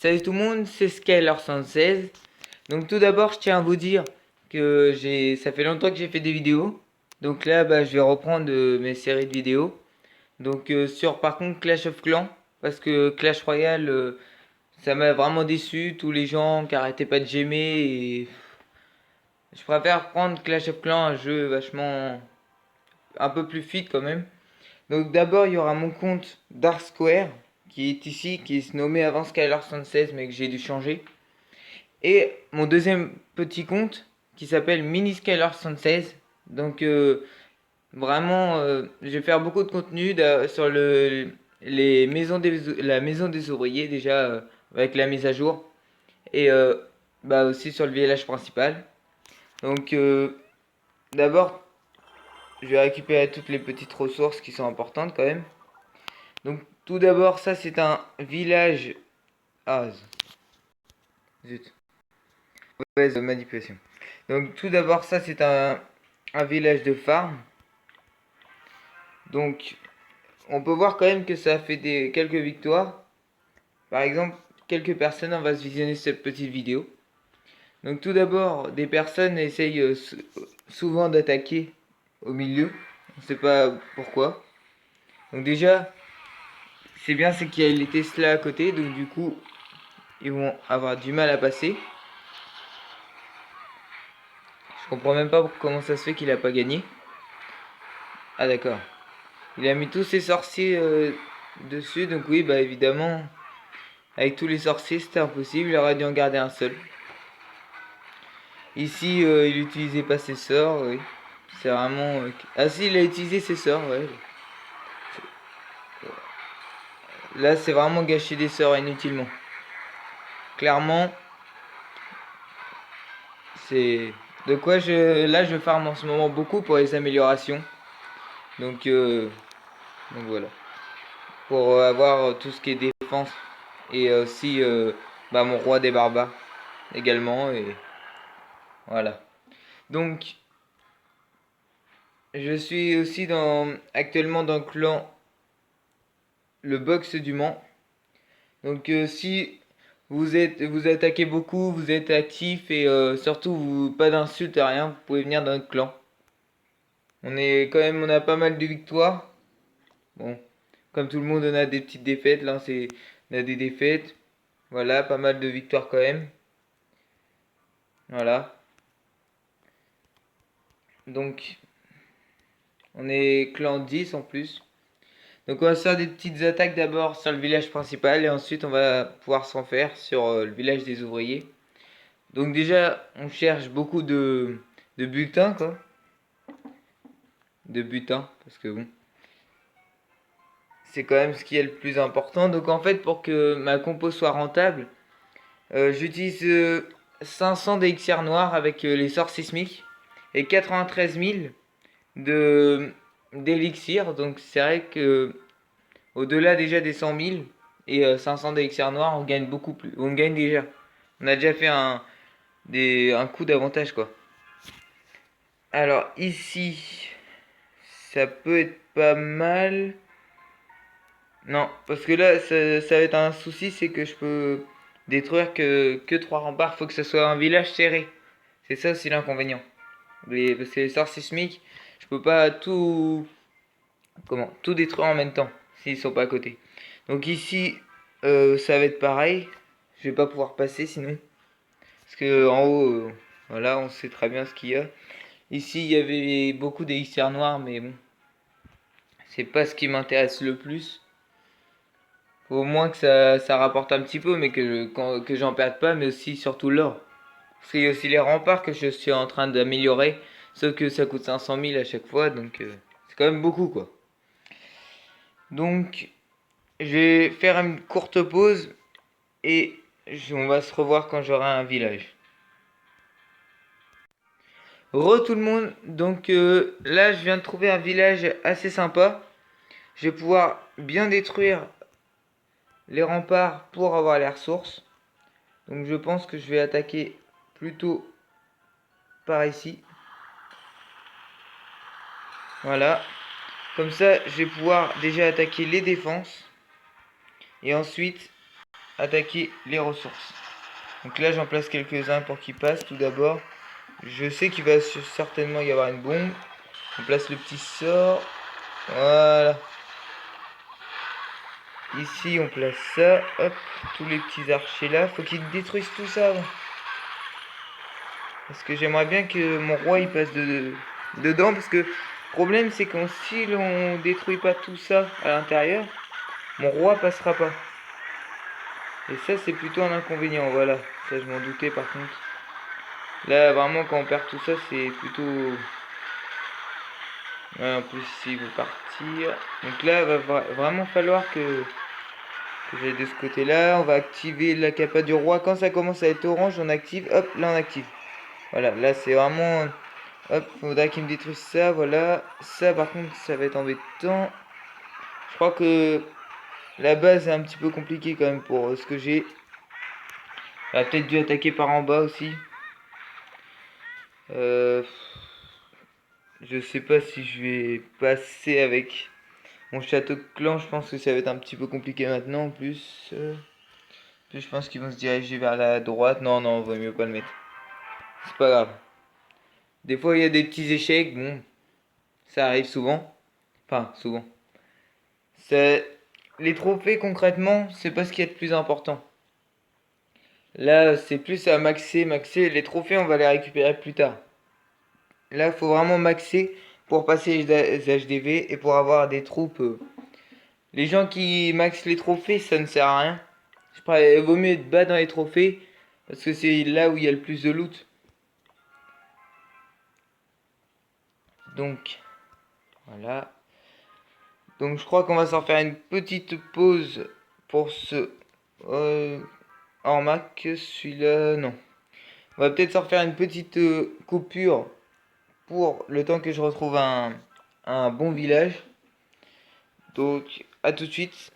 Salut tout le monde, c'est Skyler116. Donc tout d'abord, je tiens à vous dire que ça fait longtemps que j'ai fait des vidéos. Donc là, je vais reprendre mes séries de vidéos. Donc sur par contre Clash of Clans, parce que Clash Royale, ça m'a vraiment déçu. Tous les gens qui arrêtaient pas de j'aimer et je préfère prendre Clash of Clans, un jeu vachement un peu plus fit quand même. Donc d'abord, il y aura mon compte Dark Square qui est ici, qui se nommait avant Skyler116 mais que j'ai dû changer. Et mon deuxième petit compte qui s'appelle Mini Skyler116. Donc vraiment, je vais faire beaucoup de contenu sur la maison des ouvriers déjà avec la mise à jour. Et aussi sur le village principal. Donc d'abord, je vais récupérer toutes les petites ressources qui sont importantes quand même. Donc tout d'abord, ça c'est un village. Ah, zut. Mauvaise manipulation. Donc tout d'abord, ça c'est un village de farm. Donc on peut voir quand même que ça a fait quelques victoires. Par exemple, quelques personnes, on va se visionner cette petite vidéo. Donc tout d'abord, des personnes essayent souvent d'attaquer au milieu. On ne sait pas pourquoi. Donc déjà, c'est bien, c'est qu'il y a les Tesla à côté. Donc du coup, ils vont avoir du mal à passer. Je comprends même pas comment ça se fait qu'il a pas gagné. Ah d'accord. Il a mis tous ses sorciers dessus. Donc oui, bah évidemment, avec tous les sorciers, c'était impossible. Il aurait dû en garder un seul. Ici, il utilisait pas ses sorts, oui. C'est vraiment... Ah si, il a utilisé ses sorts, ouais. Là, c'est vraiment gâcher des sorts inutilement. Clairement, c'est... De quoi Là, je farm en ce moment beaucoup pour les améliorations. Donc, donc voilà. Pour avoir tout ce qui est défense. Et aussi, mon roi des barbares également. Et voilà. Donc, je suis aussi actuellement dans le clan le box du Mans. Donc si vous attaquez beaucoup, vous êtes actif et surtout pas d'insultes, rien, vous pouvez venir dans notre clan. On a pas mal de victoires. Bon, comme tout le monde, on a des petites défaites. Là, on a des défaites. Voilà, pas mal de victoires quand même. Voilà. Donc, on est clan 10 en plus. Donc on va se faire des petites attaques d'abord sur le village principal et ensuite on va pouvoir s'en faire sur le village des ouvriers. Donc déjà on cherche beaucoup de bulletins quoi. De butins parce que bon. C'est quand même ce qui est le plus important. Donc en fait pour que ma compo soit rentable, j'utilise 500 d'élixir noir avec les sorts sismiques et 93 000 de d'élixir. Donc c'est vrai que au-delà déjà des 100 000 et 500 d'élixir noir, on gagne beaucoup plus. On gagne déjà. On a déjà fait un coup d'avantage quoi. Alors ici, ça peut être pas mal. Non, parce que là, ça va être un souci, c'est que je peux détruire que 3 remparts. Faut que ce soit un village serré. C'est ça aussi l'inconvénient. Parce que les sorts sismiques, je peux pas tout détruire en même temps s'ils sont pas à côté. Donc ici, ça va être pareil. Je vais pas pouvoir passer sinon. Parce que en haut, voilà, on sait très bien ce qu'il y a. Ici, il y avait beaucoup d'élixirs noirs, mais bon, c'est pas ce qui m'intéresse le plus. Faut au moins que ça rapporte un petit peu, mais que j'en perde pas, mais aussi surtout l'or. Parce qu'il y a aussi les remparts que je suis en train d'améliorer, sauf que ça coûte 500 000 à chaque fois, donc c'est quand même beaucoup quoi. Donc, je vais faire une courte pause et on va se revoir quand j'aurai un village. Tout le monde, donc là je viens de trouver un village assez sympa. Je vais pouvoir bien détruire les remparts pour avoir les ressources. Donc je pense que je vais attaquer plutôt par ici. Voilà. Comme ça, je vais pouvoir déjà attaquer les défenses. Et ensuite, attaquer les ressources. Donc là j'en place quelques-uns pour qu'ils passent. Tout d'abord, je sais qu'il va certainement y avoir une bombe. On place le petit sort. Voilà. Ici on place ça. Hop, tous les petits archers là. Faut qu'ils détruisent tout ça avant. Parce que j'aimerais bien que mon roi il passe dedans. Parce que le problème c'est que si on détruit pas tout ça à l'intérieur, mon roi passera pas. Et ça c'est plutôt un inconvénient. Voilà, ça je m'en doutais par contre. Là vraiment quand on perd tout ça c'est plutôt... Ouais, en plus ici il veut partir. Donc là il va vraiment falloir que j'aille de ce côté là. On va activer la capa du roi. Quand ça commence à être orange on active. Hop, là on active. Voilà, là c'est vraiment... Hop, faudra qu'il me détruise ça, voilà. Ça par contre ça va être embêtant. Je crois que la base est un petit peu compliquée quand même pour ce que j'ai. Elle a peut-être dû attaquer par en bas aussi. Je sais pas si je vais passer avec mon château de clan. Je pense que ça va être un petit peu compliqué maintenant en plus. Puis je pense qu'ils vont se diriger vers la droite. Non, non, vaut mieux pas le mettre. C'est pas grave. Des fois il y a des petits échecs, bon. Ça arrive souvent. Enfin, souvent. Les trophées concrètement, c'est pas ce qui est le plus important. Là, c'est plus à maxer, maxer. Les trophées, on va les récupérer plus tard. Là, faut vraiment maxer pour passer les HDV et pour avoir des troupes. Les gens qui maxent les trophées, ça ne sert à rien. Il vaut mieux être bas dans les trophées parce que c'est là où il y a le plus de loot. Donc, voilà. Donc, je crois qu'on va s'en faire une petite pause pour ce Ormac. Celui-là, non. On va peut-être s'en faire une petite coupure pour le temps que je retrouve un bon village. Donc, à tout de suite.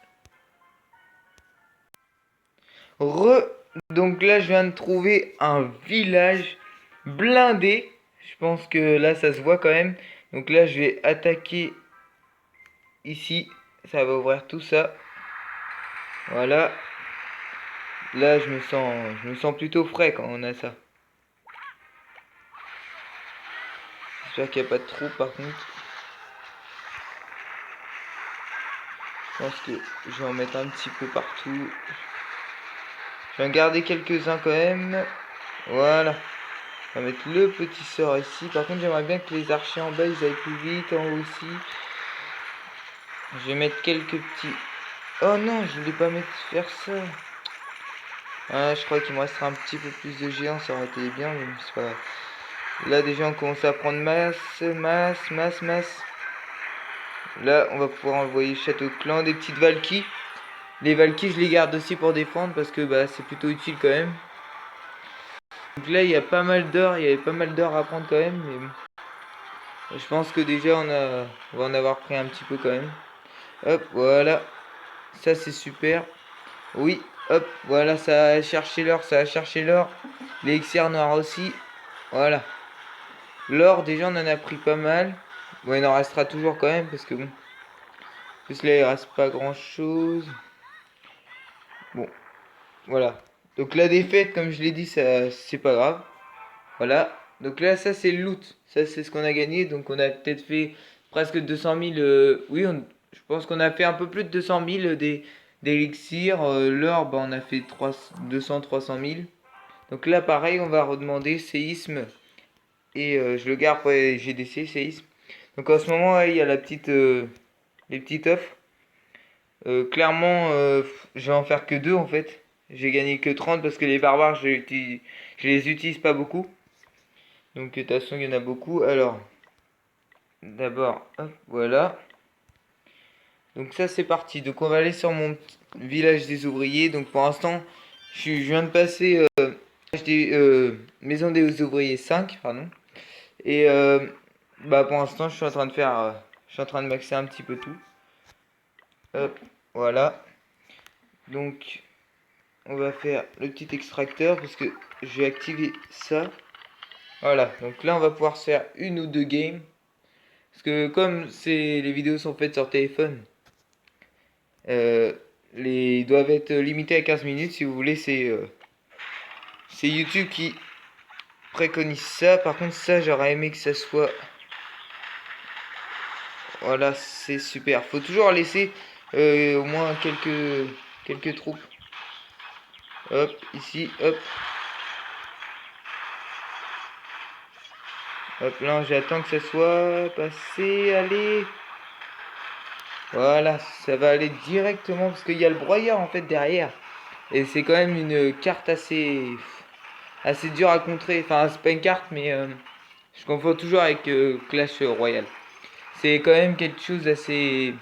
Donc là, je viens de trouver un village blindé. Je pense que là, ça se voit quand même. Donc là, je vais attaquer ici. Ça va ouvrir tout ça. Voilà. Là, je me sens plutôt frais quand on a ça. J'espère qu'il n'y a pas de trou par contre. Je pense que je vais en mettre un petit peu partout. Je vais en garder quelques-uns quand même. Voilà. On va mettre le petit sort ici. Par contre, j'aimerais bien que les archers en bas, ils aillent plus vite. En haut aussi. Je vais mettre quelques petits... Oh non, je voulais pas faire ça. Ah, je crois qu'il me restera un petit peu plus de géants. Ça aurait été bien, mais c'est pas grave. Là, déjà, on commence à prendre masse. Là, on va pouvoir envoyer château de clan. Des petites Valkyries. Les Valkyries, je les garde aussi pour défendre parce que bah, c'est plutôt utile quand même. Donc là, il y a pas mal d'heures. Il y avait pas mal d'heures à prendre quand même. Mais bon. Je pense que déjà, on va en avoir pris un petit peu quand même. Hop, voilà. Ça, c'est super. Oui, hop, voilà, ça a cherché l'or. L'élixir noir aussi. Voilà. L'or, déjà, on en a pris pas mal. Bon, il en restera toujours quand même parce que bon. En plus, là, il reste pas grand chose. Bon, voilà. Donc, la défaite, comme je l'ai dit, ça, c'est pas grave. Voilà. Donc là, ça, c'est le loot. Ça, c'est ce qu'on a gagné. Donc, on a peut-être fait presque 200 000. Oui, je pense qu'on a fait un peu plus de 200 000 d'élixir. L'or, bah, on a fait 200-300 000. Donc là, pareil, on va redemander séisme. Et je le garde pour les GDC, séisme. Donc en ce moment, il y a les petites offres. Clairement, je vais en faire que 2 en fait. J'ai gagné que 30 parce que les barbares, je les utilise pas beaucoup. Donc de toute façon, il y en a beaucoup. Alors, d'abord, hop, voilà. Donc ça, c'est parti. Donc on va aller sur mon village des ouvriers. Donc pour l'instant, je viens de passer maison des ouvriers 5, pardon. Et bah pour l'instant, je suis en train de faire, je suis en train de maxer un petit peu tout. Hop, voilà. Donc, on va faire le petit extracteur parce que je vais activer ça. Voilà, donc là, on va pouvoir se faire 1 ou 2 games. Parce que comme les vidéos sont faites sur téléphone, Ils doivent être limités à 15 minutes si vous voulez. C'est YouTube qui préconise ça. Par contre, ça, j'aurais aimé que ça soit... Voilà, c'est super. Faut toujours laisser au moins quelques troupes. Hop, ici, hop. Hop, là, j'attends que ça soit passé. Allez. Voilà, ça va aller directement parce qu'il y a le broyeur en fait derrière. Et c'est quand même une carte assez dure à contrer. Enfin, c'est pas une carte, mais je confonds toujours avec Clash Royale. C'est quand même quelque chose d'assez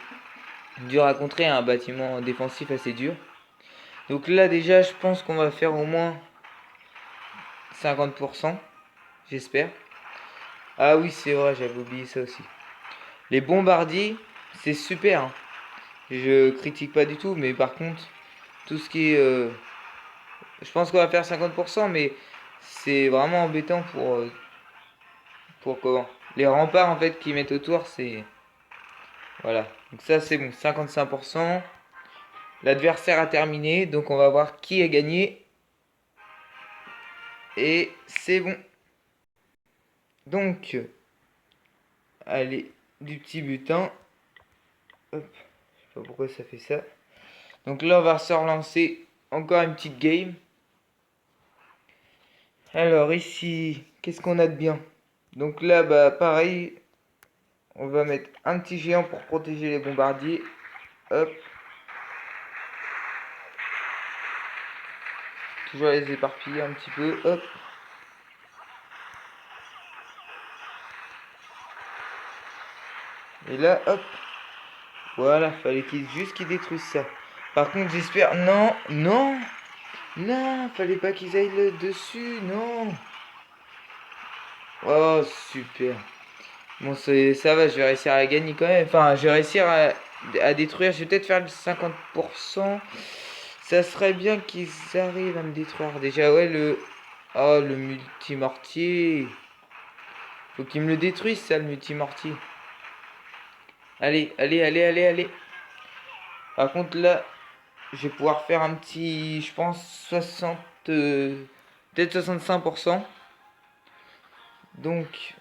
dur à contrer, un bâtiment défensif assez dur. Donc là, déjà, je pense qu'on va faire au moins 50%, j'espère. Ah oui, c'est vrai, j'avais oublié ça aussi. Les bombardiers, c'est super, hein. Je critique pas du tout, mais par contre, tout ce qui est... je pense qu'on va faire 50%, mais c'est vraiment embêtant pour comment les remparts en fait qu'ils mettent autour, c'est... Voilà. Donc ça, c'est bon, 55%. L'adversaire a terminé, donc on va voir qui a gagné. Et c'est bon. Donc, allez, du petit butin. Hop, je sais pas pourquoi ça fait ça. Donc là, on va se relancer encore une petite game. Alors ici, qu'est-ce qu'on a de bien? Donc là, bah pareil, on va mettre un petit géant pour protéger les bombardiers. Hop. Toujours les éparpiller un petit peu. Hop. Et là, hop. Voilà, fallait juste qu'ils détruisent ça. Par contre, j'espère... Non, non, non, fallait pas qu'ils aillent le dessus, non. Oh, super. Bon, ça va, je vais réussir à gagner quand même. Enfin, je vais réussir à détruire. Je vais peut-être faire le 50%. Ça serait bien qu'ils arrivent à me détruire. Déjà, ouais, le... Oh, le multimortier. Faut qu'ils me le détruisent, ça, le multimortier. Allez, allez, allez, allez, allez. Par contre, là, je vais pouvoir faire un petit, je pense, 60... peut-être 65%. Donc,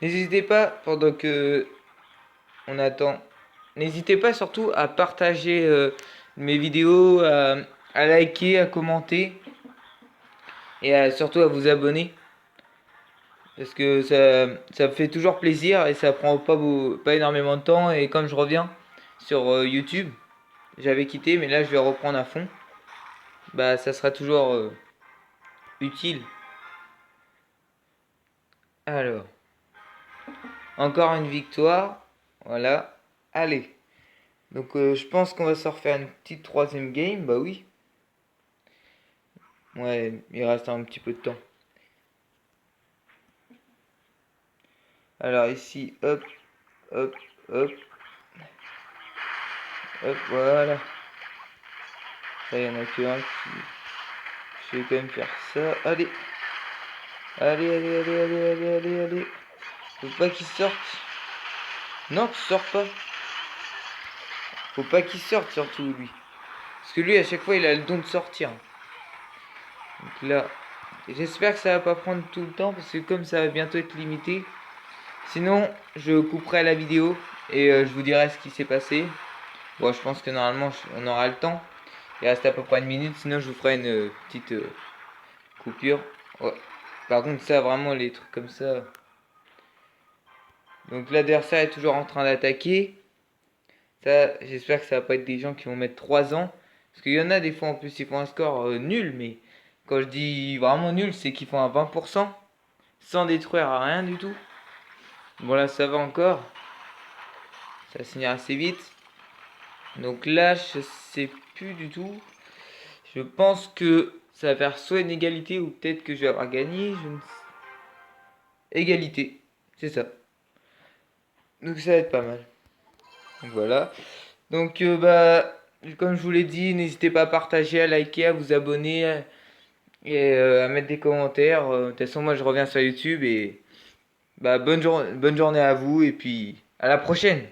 n'hésitez pas, pendant que on attend, n'hésitez pas surtout à partager mes vidéos, à liker, à commenter et surtout à vous abonner. Parce que ça me fait toujours plaisir et ça prend pas énormément de temps. Et comme je reviens sur YouTube, j'avais quitté mais là je vais reprendre à fond. Bah ça sera toujours utile. Alors, encore une victoire. Voilà. Allez. Donc je pense qu'on va se refaire une petite troisième game. Bah oui. Ouais, il reste un petit peu de temps. Alors ici, hop, hop, hop. Hop, voilà. Ça, il y en a que un qui... Je vais quand même faire ça. Allez. Allez, allez, allez, allez, allez, allez, allez. Faut pas qu'il sorte. Non, tu sors pas. Faut pas qu'il sorte surtout lui. Parce que lui à chaque fois il a le don de sortir. Donc là, j'espère que ça va pas prendre tout le temps parce que comme ça va bientôt être limité. Sinon, je couperai la vidéo et je vous dirai ce qui s'est passé. Bon, je pense que normalement on aura le temps. Il reste à peu près une minute, sinon je vous ferai une petite coupure. Ouais. Par contre ça, vraiment les trucs comme ça. Donc l'adversaire est toujours en train d'attaquer. Ça, j'espère que ça va pas être des gens qui vont mettre 3 ans. Parce qu'il y en a des fois en plus, ils font un score nul. Mais quand je dis vraiment nul, c'est qu'ils font un 20% sans détruire rien du tout. Bon là, ça va encore. Ça va finir assez vite. Donc là, je sais plus du tout. Je pense que ça va faire soit une égalité ou peut-être que je vais avoir gagné. Égalité, c'est ça. Donc ça va être pas mal. Donc voilà. Donc bah comme je vous l'ai dit, n'hésitez pas à partager, à liker, à vous abonner et à mettre des commentaires. De toute façon, moi je reviens sur YouTube et bah bonne journée à vous et puis à la prochaine.